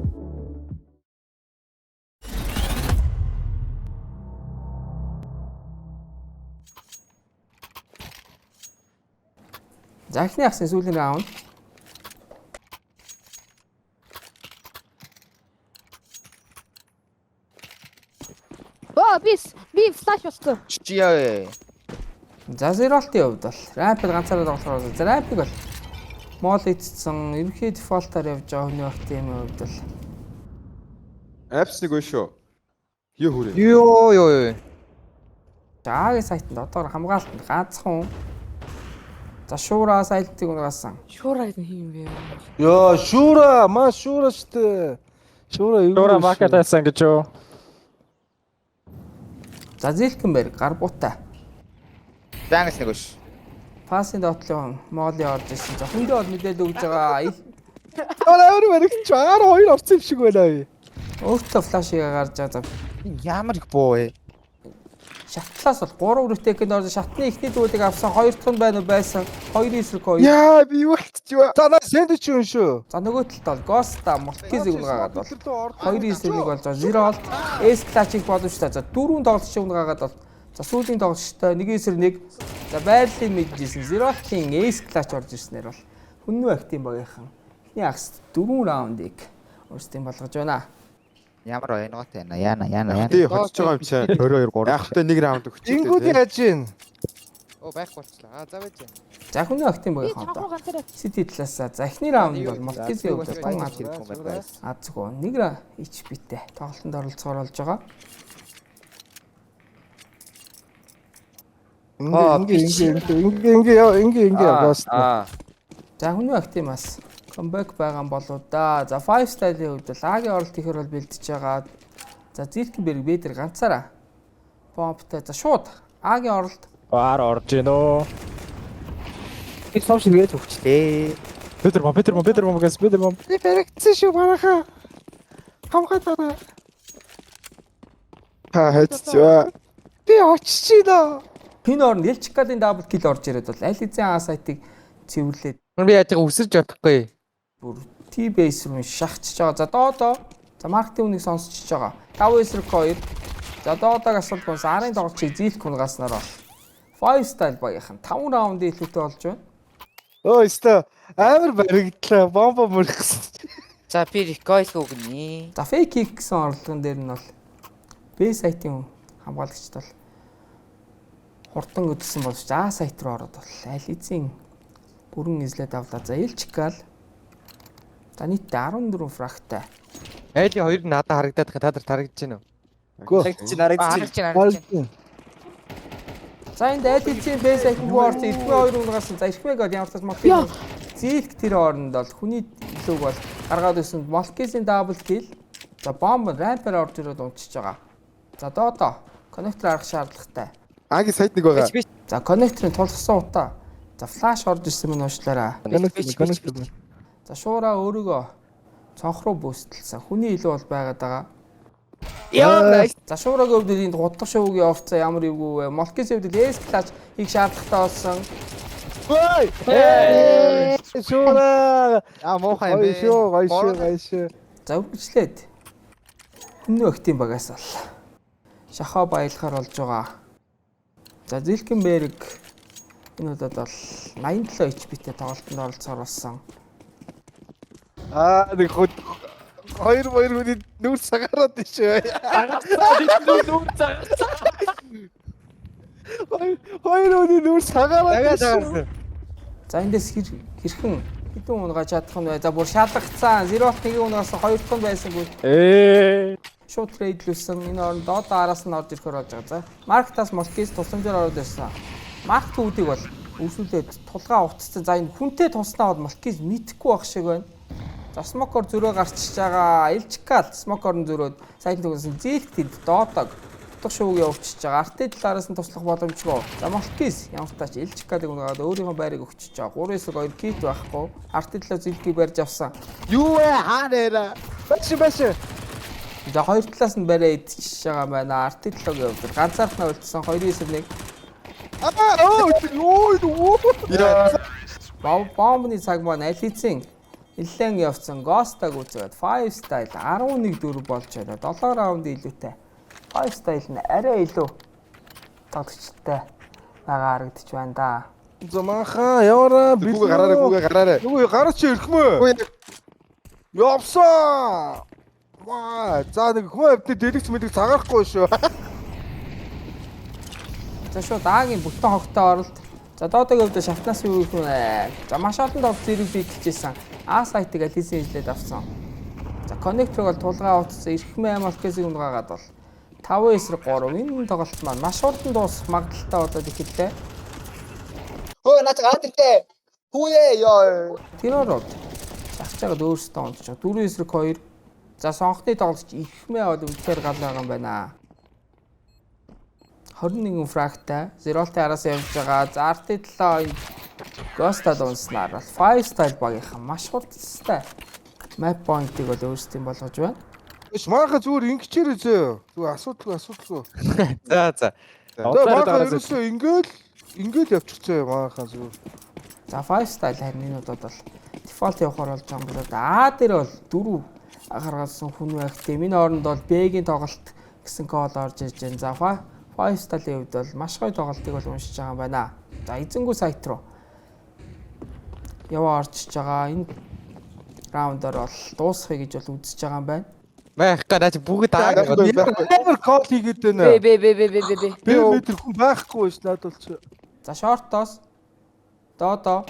За эхний ахсын сүүлийн раунд. Би флаш болсон. Чи яа. За Зеролтын хувьд бол рампыг ганцаараа тоглохоор за рампыг бол мол эцсэн ерөнхий дефолтоор явж байгаа хүний бах тийм хувьд бол Апс нэг шүү. Юу хүрээ. Йоо. Жаагийн сайтанд одоо хамгаалтанд ганцхан. За шуура сайтыг унгасан. Шуура гэдэг юм бэ? Яа, шуура, шуура штэ. Шуура юу? Шуура маркет байсан гэж юу? За Зилкенберг гар буутай. Дангас нэг ш. Пасын дотлон моолын орж ирсэн. За хүндээ бол мэдээлэл өгж байгаа. Өөр мэрэгч 12 орсон юм шиг байна. Өөртөө флашыг гарч байгаа. Ямар их боо вэ? Шатлаас бол 3 ретекэнд орж шатны ихний дүүлийг авсан 2 дахь нь байна уу байсан. 2-9-2. Яа, би юу болчихваа. За наа сэнд ч юм шүү. За нөгөө талд бол Госта Молкизиг унгаад бол 2-9-1 болж байгаа. Зиролт Эс клачиг боломжтой. За 4 тоглолч унгаад бол за сүүлийн тоглолчтой 1-9-1. За байрлалын мэджсэн Зиролтын Эс клач орж ирснээр бол хүннүү актив багийнхан эхний агс 4 раундыг өөрсдийн болгож байна. Ямар ойноотой байна. Яана. Тий хоцож байгаа юм чинь 22 3. Яахтай нэг раунд өгчтэй. Ингүүд яаж гин? Оо байх болчлаа. За байж байна. За хүний актив багийнхан одоо Сити талаасаа за эхний раунд бол Молкизийн хувьд тун азгүй нэг HP-тэй тоглолтод оролцохоор болж байгаа. Ингээ бас. За хүний актив бас comeback байгаа юм болоо да. За 5 style-ийн хувьд бол Агийн оролт ихээр бол бэлдэж байгаа. За Зилкенберг бэдэр ганцаараа бомбтай. За шууд Агийн оролт Баар орж гинөө. Би сошиал гээд өгчлээ. Петер бом гэс. Би баригдсан шүү бараха. Хамгаад байна. Хайцгаа. Би очиж байна. энэ орнд Элчкадын дабл кил орж ирээд бол аль хэзээ А сайтыг цэвэрлээд Би яаж байгаа үсэрч чадахгүй. бүр T-base руу шахчихж байгаа. За доодоо за маркетинг үнийг сонсчихж байгаа. 5-2. За доодоог асуулгаас арын тоглолчийг зийлэх хунгааснаар 5 style багийнхан 5 раундын илүүтэй болж байна. Өө өстө амар баригдлаа. Бомбо мөрөхсөн. За би рекойл өгнө. За fake kick гэсэн орлогон дээр нь бол B сайтын хамгаалагчд бол хурдан өдсөн болж А сайт руу ороод бол аль эзэн бүрэн эзлээд авлаа. За Элчкал за нийтдээ 14 фрагтай. Айлын хоёр нь надад харагдаад та нар тарагдаж байна уу? Харагдчихна. За энэ дайдэлцийн бэс ахингуу орж эрхмээ хоёр унгаас за эрхмээ гол ямар ч модкийн зээлх тэр хооронд бол хүний илүүг бол гаргаад ирсэн Молкисийн дабл кил. За бомб рампер орж ирээд унчиж байгаа. За доодоо коннектор арах шаардлагатай. Аги сайд нэг байгаа. За коннекторын тулгсан утаа. За флаш орж ирсэн мөн уушлаараа. Коннектор. За шуураа өөрийгөө цонх руу бөөсдөлсөн. Хүний илүү бол байгаад байгаа. Яа. За шуураагийн хувьд энэ гутгах шуугийн овцоо ямар ивгүй вэ? Молкисийн хувьд эс клач их шаардлагатай болсон. Ой! Шуураа. Муухай юм бэ. Гайшаа. За үргэлжлээд. Хүн өгтийн багаас бол шахаа баялахаар болж байгаа. За Зилкенберг энэ удаад бол 87 HP-тэй тоглолтод оролцохоор болсон. Нэг хоёр хүний нүүр цагаараад ишээ. Нүүр цагаараа. Хоёр хүний нүүр цагаараад ишээ. За эндээс хэрхэн хэдэн унгаа чадах нь вэ? За бүр шалгацсан 0-1 унгаас 2 дахь нь байсангүй. Шууд трейдлүүлсэн. Энэ орон доодоо араас нь орж ирэхээр болж байгаа. За марктаас Молкис тусламжаар ороод ирсэн. Марк түүдийг бол өрсүүлээд тулгаа утцсан. За энэ хүнтэй туснаа бол Молкис мэдхгүй байх шиг байна. За смокор зөрөө гарчиж байгаа. Элчкал смокорн зөрөөд сайн төгсөн зээлх тэнд доодог утга шуугийн өвчж байгаа. Артын талаараас нь туслах боломжгүй. За Молкис ямар тач Элчкалыг унгаад өөрийнхөө байрыг өгчөж байгаа. 3-9 кит байхгүй. Артын талаа зэлхийг барьж авсан. Юу вэ? Хаанаара. Баш. За хоёр талаас нь бариа идчихэж байгаа байна. Артын талаагийн хувьд ганцаархнаа үлдсэн 2-9-1. Бомбны цаг маань аль хэзээ нэлээд явцсан Гостаг үзээд 5 style 11-4 болж байна. 7 раунд илүүтэй. 5 style нь арай илүү тогтчтой байгаа харагдаж байна да. Замаха яваараа бүгд гараарай. Юу гараач ирхмөө. Явсан. Ваа, за нэг хүн амтны дэлгэц мэдээ цагаарахгүй шүү. За шууд Агийн бүтэн хогтой оролт. За доодогийн хувьд шавтнаас юу гэх вэ? За маш олон дов зэрэг бий гэжсэн. А сайтыг ализэн хэлээд авсан. За коннекторыг бол тулгаа утсан эрхмээ Молкисийг унгаагаад бол 5-3 энэ тоглолт маань маш хурдан дуусах магадaltaй болоод ихэвчлээ. Хөө наач гатэртэй. Хүүе ёо. Тэрород шахаж байгаад өөрсдөө унтж байгаа. 4-2. За сонгохны тоглолт эрхмээ бол үнэхээр гал байгаа юм байна. 21 фрагтай 0-тай араас явж байгаа. За артын талаа Гостад унснаар бол 5 style багийнхан маш хурдтай map point-ыг бол өөрсдийн болгож байна. Мааха зүгээр ингэчээрээ зөө. Зүгээр асуудалгүй. За. Мааха ерөөсөө ингээл явчихсан мааха зүгээр. За 5 style харин энэ удаад бол default явахаар болж байгаа юм. Дээр бол 4 гаргалсан хүн байхтэй. Миний оронд бол Б-гийн тоглолт гэсэн гол орж ирж байна. За 5 style-ийн хувьд бол маш гоё тоглолтыг бол уншиж байгаа юм байна. За эзэнгүү сайт руу яваа орж иж байгаа. Энэ раундаар бол дуусгахыг гэж бол үзэж байгаа юм байна. Байх гадаач бүгд амар кол хийгээд байна. Би метр хүн байхгүй ш надад бол чи. За шортоос доодоо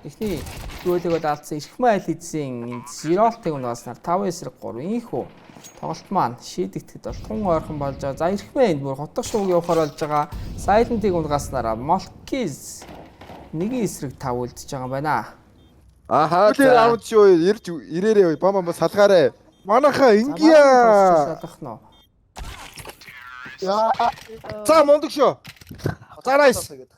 ихний гөлөөгөө даалцсан эрхмээ айл эзэн 0-ыг унааснаар 5-3 инхүү тоглолт маань шийдэгдэхэд бол тун ойрхон болж байгаа. За эрхмээ энд бүр хотго шууг явахаар болж байгаа. Silent-ыг унгааснараа Молкис нэгэн эсрэг 5 үлдчихэж байгаа юм байна. Ахаа тэр раунд чи ирж ирээрээ бомб салгаарай. Манаха ингия. За мондөг шүү. За nice.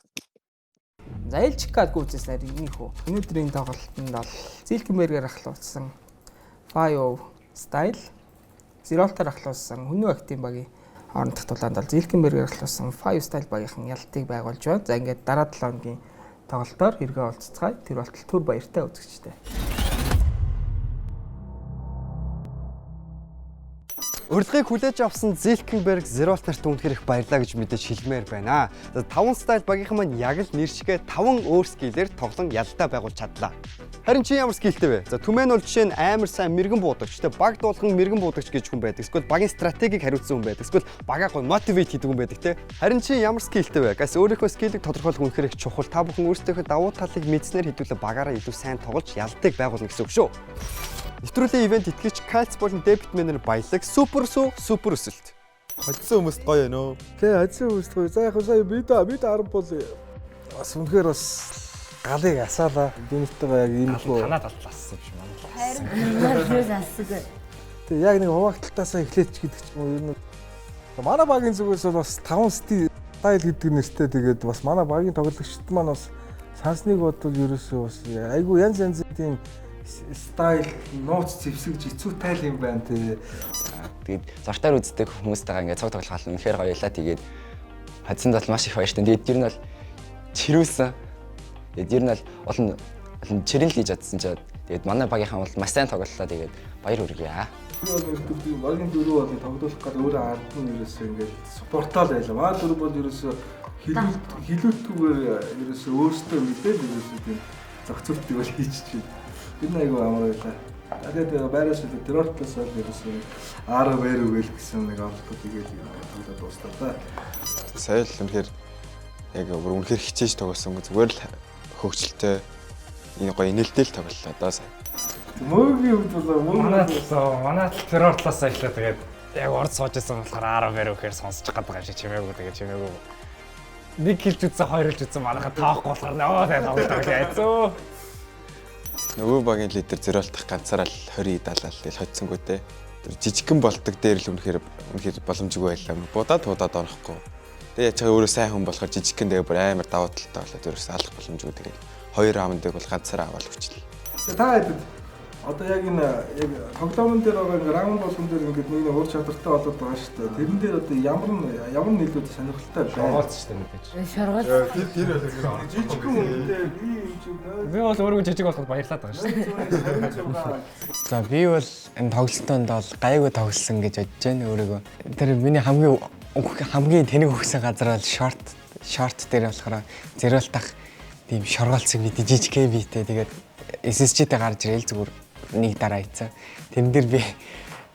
За Элчкад гүйцэснээр инхүү. Өнөөдрийн тоглолтод бол Зилкенбергээр ахлуулсан 5 style 0-таар ахлуулсан Хүннү актив багийн хоорондох тулаанд бол Зилкенбергээр ахлуулсан 5 style багийнхан ялтыг байгуулж байна. За ингээд дараа 7 хоногийн тоглолтоор хэрэгээ олццгаая. Тэр болтол түр баяртай үзэгчтэй. Урилгыг хүлээж авсан Зилкенберг 0-т нарт үнэхээр их баярлаа гэж мэдээж хэлмээр байна. 5 style багийнхан маань яг л нэр шигээ 5 өөр скиллээр тоглон ялтаа байгуулж чадлаа. Харин чи ямар скиллтэй вэ? За Түмэн бол жишээ нь амар сайн мэрэгэн буудагч. Тэ баг дуулхан мэрэгэн буудагч гэж хүн байдаг. Эсвэл багийн стратегийг хариуцсан хүн байдаг. Эсвэл багаа гой мотивейт хийдэг хүн байдаг те. Харин чи ямар скиллтэй вэ? Гайс өөрийнхөө скиллийг тодорхойлох үнэхээр их чухал. Та бүхэн өөрсдийнхөө давуу талыг мэдснээр хэдүүлээ багаараа илүү сайн тоглож ялтыг байгуулна гэсэн үг шүү. Нэвтрүүлгийн ивент итгэж Калц болон Дебитмэнээр баялаг супер өсөлт. Хоцсон хүмүүст гоё нөө. Тэ хоцсон хүмүүст гоё. За яг сая бид 10 бол бас үнэхээр бас галыг асаалаа. Дэнийтэйгээ яг ийм л танаа таллаасан юм шиг манай. Харин асууг. Тэг яг нэг хуваагдалтаасаа эхлээч гэдэг ч юм уу ер нь манай багийн зүгээс бол бас 5 стайл гэдэг нэртэй тэгээд бас манай багийн тоглогчид маань бас сансныг бодвол ерөөсөө бас айгүй янз янзын тийм стайл нууц зэвсэгж хэцүү тайл юм байна тий. Тэгээд зуртаар үздэг хүмүүстэйгээ ингээд цог тоглох нь үнэхээр гоёлаа. Тэгээд хадсанд бол маш их баяртай. Тэгээд ер нь бол чирүүлсэн. Тэгээд ер нь бол олон чирэн л хийж чадсан ч тэгээд манай багийнхан бол маш сайн тоглолоо. Тэгээд баяр хүргэе. Би бол ердөө багийн дөрөв бол тоглох гал өөрөө ард нь ерөөсөө ингээд спортаал байлаа. Манай дөрөв бол ерөөсөө хилүүлтгүүгээр ерөөсөө өөрсдөө мэдээд ерөөсөө тийм зохицуултыг бол хийчихсэн. Энэ айгүй амар байлаа. Тэгээд байраас л дөрөвтлөөс бол ерөөсөө аараа байруугээл гэсэн нэг авалтууд игээл тоглоод дуустал та. Сая л үнэхээр яг үнэхээр хичээж тоглосон зүгээр л хөгжилтэй энэ гоё инээлтэй л тоглолоо даа сая. Мөөгийн хувьд бол манай террор талаас эхлээ тэгээд яг орд сууж байсан болохоор аараа байр өгөхээр сонсож байгаа юм шиг чимээгүй тэгээд чимээгүй. Нэг хэлж үтсэн хоёр хэлж үтсэн манайха таахгүй болохоор нөө тэгээд тоглож яйцөө. Нөгөө багийн лидер зөрөөлтөх ганцаараа л 20 далаал тэгэл хоцсонгүй те. Тэр жижигхэн болдог дээр л үнэхээр боломжгүй байлаа. Будаад орохгүй. Тэгээ яж чагаа өөрөө сайн хүн болохоор жижигхэн дээр бүр амар давуу талтай болоод ерөөсөө алах боломжгүй тэгээд 2 раундыг бол ганцаараа аваад хүчлээ. Та хэд одоо яг энэ яг тоглоомн дээр байгаа ингээ раунд болгон дээр ингээ нэг уур чадвартай болоод байгаа шүү дээ. Тэрэн дээр одоо ямар нийлүүд сонирхолтой байна. Шоргоолц шүү дээ мэдээж. Шоргоолц. Тэр бол жижигхэн үнэтэй би юм шиг нөө. Би бол өөрөө жижиг болоход баярлаад байгаа шүү дээ. За би бол энэ тоглолтоонд бол гайгүй тоглосон гэж бодож байна өөрийгөө. Тэр миний хамгийн тэнэг өгсөн газар бол шорт дээр болохоор зэрэлтах тийм шоргоолцыг мэдээ жижиг бийтэй тэгээд SSG-тэй гарч ирэл зүгээр нэг дараа ийцаа. Тэрэн дээр би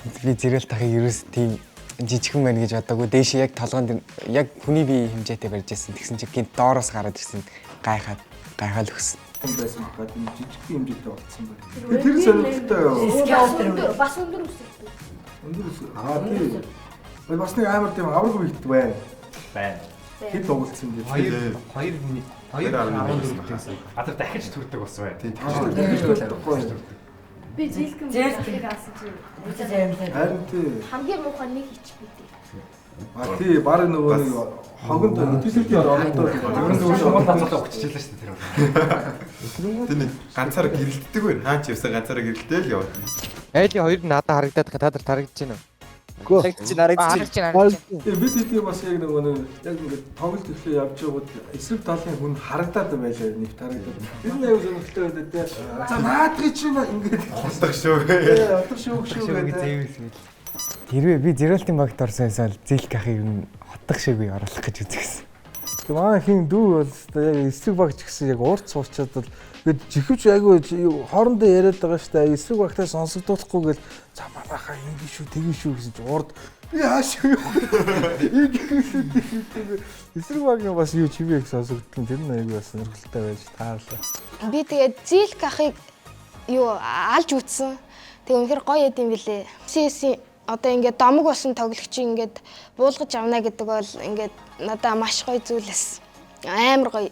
зэрэлтахыг ерөөс тийм жижигхэн байна гэж бодоагүй. Дээшээ яг толгойн яг хүний бие хэмжээтэй барьж ирсэн. Тэгсэн чинь гинт доороос гараад ирсэн. Гайхаад өгсөн. Байсан хаа тийм жижигхэн хэмжээтэй болцсон байна. Тэр сонирхолтой. Бас өндөр өсөлт. Тийм. Бас нэг амар тийм авраг үйт байна. Хэд тоглолцсон бэ? 2.14 Адar дахиж төрдөг болсон бай. Тийм. Дахиж төрдөг. Би зээлхэн зээлхийг алсан чи. Харин тийм. Хамгийн муухай нэг хич битээ. Тий, баг нөгөө нэг хогонд хөдөлгөөний орнодоо Монгол цацаа өгчихлээ шүү дээ тэр. Тэр нэг ганцаараа гэрэлтдэг вэ? Хаа ч явсаа ганцаараа гэрэлтэл яваад. Айлын хоёр нь надад харагдаад та нар харагдаж байна уу? Бид хэдий бас яг нөгөө яг ингээд тоглолт ихлэ явж байгаад эсрэг талын хүн харагдаад байлаа нэг тарагдаад. Тэр нь аюу сонирхолтой байлаа те. За наадгий чинь ингээд Утгах шүү. Утгах шүү гэдэг. Хэрвээ би зэрэлтийн багт орсонсоо зээлх ахыг хотдох шигүй оруулах гэж үзсэн. Тэг манай хин дүү бол яг эсрэг багч гэсэн яг уурц суучаад бол ингээд жихэвч айгүй хоорондоо яриад байгаа шүү дээ. Эсрэг багтаа сонсогдуулахгүй гэл за манайхаа ингэ шүү тэгэн шүү гэсэн чи урд би хаашаа юу. Эсрэг багийн бас юу чивээ их сонсогдсон. Тэр нь айгүй бас сонирхолтой байж таарлаа. Би тэгээд зээлх ахыг юу алж үтсэн. Тэг үнэхээр гоё яд юм билээ. CS одоо ингээд домог болсон тоглогчийн ингээд буулгаж авна гэдэг бол ингээд надаа маш гоё зүйлээс амар гоё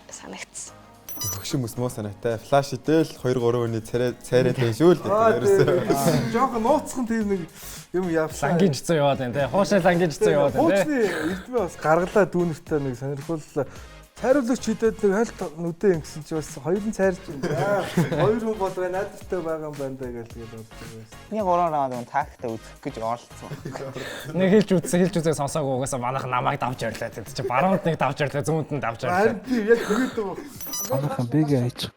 санагдсан. Хөгшин мөс муу санаатай. Флаш идэл 2 3 өний царайд байх шүү л дээ. Жохон нууцхан тийм нэг юм явсан. Лангийн жицэн яваад байна те. Хуушаа лангийн жицэн яваад байна те. Хуучны эрдмээ бас гаргалаа дүүнэртэй нэг сонирхол цайруулагч хидэд нэг хальт нүдээ ингэсэн чи бас хоёрын цайрч байна. Хоёр хүн бол найдвартай байгаа юм байна даа гэж боддог байсан. Нэг 3 раунд тактиктэй үзэх гэж оролцсон. Нэг хэлж үзээ сонсоогүй угаасаа манайх намайг давж ирлээ. Тэд чи баруунд нэг давж ирлээ, зүүнд нь давж ирлээ. Харин тийм яг тэгээд Манайхан бэгээ айчих.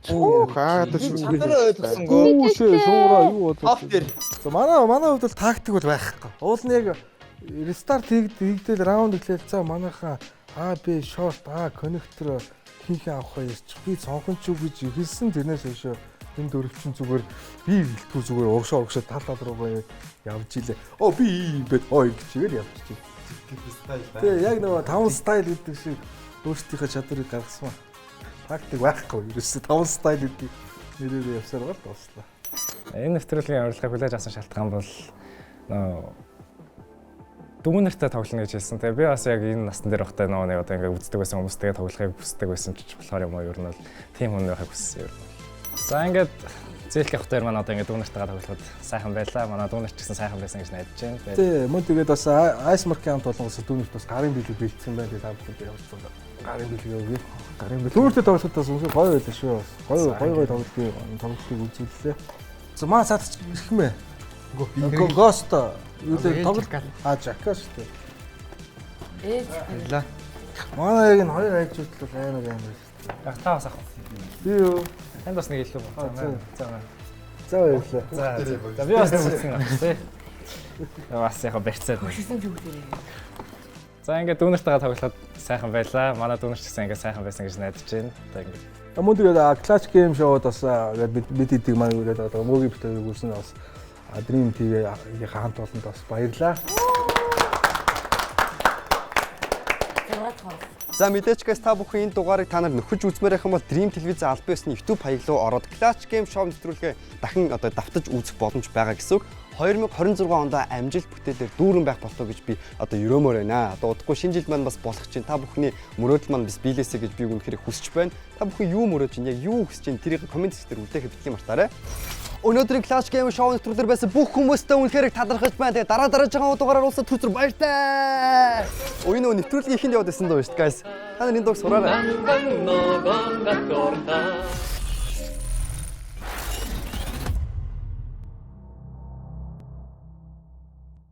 Оо хаагаад шүү. Чанараа ойлгосонгүй. Шуураа юу бодлоо. Оф дээр. За манай хувьд бол тактик бол байхгүй. Уул нь яг рестарт хийгдэл раунд эхлээл цаа манайхаа А B short A connector хинхэн авах ярьчих. Би цонхон ч үг гэж хэлсэн тэрнээс хойш энэ дөрөвчин зүгээр би бэлтгүү зүгээр урагшаа тал руугаа явж илээ. Би юм бэ. Гэчихээр явчих. Тэгээ яг нөгөө 5 стайл гэдэг шиг өөрсдийнхөө чадварыг гаргасан. Тактик байхгүй. Ерөөсөө 5 стайл гэдэг нэрээр явсаар бол дуслаа. Энэ нэвтрүүлгийн урилгыг хүлээж авсан шалтгаан бол дүү нартай тоглоно гэж хэлсэн. Тэгээ би бас яг энэ насн дээр багтаа нөгөө нэг одоо ингээд үздэг байсан хүмүүстэйгээ тоглохыг хүсдэг байсан ч болохоор юм уу ер нь бол тийм хүн байхыг хүссэн юм. За ингээд зээлх явахтаар маань одоо ингээд дүү нартайгаа тоглоход сайхан байлаа. Манай дүү нарт ч гэсэн сайхан байсан гэж найдаж байна. Тий, мөн тэгээд бас Ice Mark-ийн хамт болгосон дүүнэрт бас гарын бэлэг бэлдсэн байна. Тэгээд авдаг явж байгаа. Гарын бэлэг өгье. Гарын бэлэг. Дүүнэртэй тоглоход бас үнэхээр гоё байлаа шүү. Гоё тоглолтыг үзүүллээ. За маа цаадч ирэх юм бэ? Ghost юу л тоглолт Жака шүү дээ. Баярлаа. Манай яг энэ хоёр айжуудлал амар шүү. Яг таа бас ах. Би юу? Энд бас нэг илүү байна. За баярлаа. За би бас үзсэн юм тий. Бас яг барьцаад байна. За ингээд дүүнэртэйгээ тоглоход сайхан байлаа. Манай дүүнэр ч гэсэн ингээд сайхан байсан гэж найдаж байна. Одоо ингээд мөн тэгээд Clash Game Show-д бас ингээд бид идэг маань үрээд одоо мөгийн битүүрийг үзсэн бас Dream TV-ийн хамт олонд бас баярлаа. За мэдээч guys та бүхэн энэ дугаарыг та нар нөхөж үзмээр байх юм бол Dream телевизийн албан ёсны YouTube хаяг руу ороод Clash Game Show нэвтрүүлгээ дахин одоо давтаж үзэх боломж байгаа гэсэн үг. 2026 онд амжилт бүтээлээр дүүрэн байх болтоо гэж би одоо өрөмөр байна. Одоо удахгүй шинэ жил маань бас болох чинь та бүхний мөрөөдөл маань бас биелээсэ гэж би үнэхээр хүсэж байна. Та бүхэн юу мөрөөж чинь яг юу хүсэж чинь тэрийг комент хэсгээр үлдээхэд битгий мартаарай. Өнөөдрийн Clash Game Show нэвтрүүлгээр байсан бүх хүмүүстээ үнэхээр талархаж байна. Тэгээ дараа жаахан дугаараар уулзаад түр баяртай. Нөө нэвтрүүлгийн ихэнд яваад байсан дөө шүү дээ guys. Та нар энэ дууг сураарай.